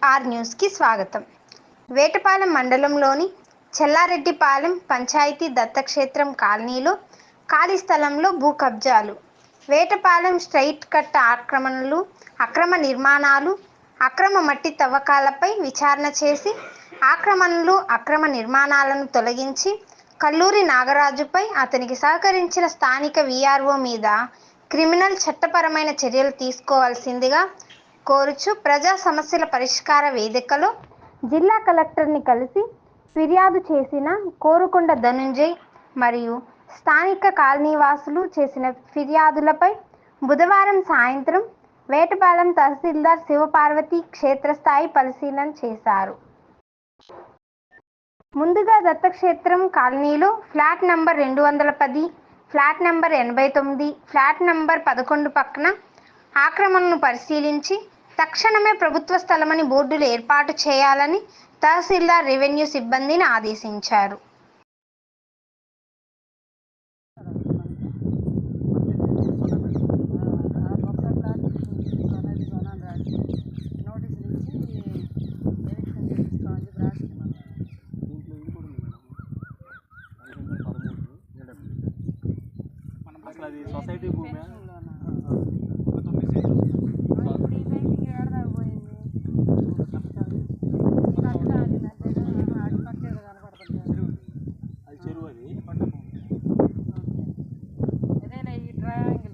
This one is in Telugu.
ఆర్ న్యూస్కి స్వాగతం. వేటపాలెం మండలంలోని చెల్లారెడ్డిపాలెం పంచాయతీ దత్తక్షేత్రం కాలనీలో ఖాళీ స్థలంలో భూ కబ్జాలు, వేటపాలెం స్ట్రైట్ కట్ ఆక్రమణలు, అక్రమ నిర్మాణాలు, అక్రమ మట్టి తవ్వకాలపై విచారణ చేసి ఆక్రమణలు, అక్రమ నిర్మాణాలను తొలగించి కల్లూరి నాగరాజుపై అతనికి సహకరించిన స్థానిక వీఆర్ఓ మీద క్రిమినల్ చట్టపరమైన చర్యలు తీసుకోవాల్సిందిగా కోరుచు ప్రజా సమస్యల పరిష్కార వేదికలో జిల్లా కలెక్టర్ని కలిసి ఫిర్యాదు చేసిన కోరుకొండ ధనుంజయ్ మరియు స్థానిక కాలనీవాసులు చేసిన ఫిర్యాదులపై బుధవారం సాయంత్రం వేటపాలెం తహసీల్దార్ శివపార్వతి క్షేత్రస్థాయి పరిశీలన చేశారు. ముందుగా దత్తక్షేత్రం కాలనీలో flat number 210, flat number 89, flat number 11 పక్కన ఆక్రమణను పరిశీలించి తక్షణమే ప్రభుత్వ స్థలమని బోర్డులు ఏర్పాటు చేయాలని తహసీల్దార్ రెవెన్యూ సిబ్బందిని ఆదేశించారు. అది సొసైటీ భూమి అది చెరువు, అది ఈ ట్రయాంగిల్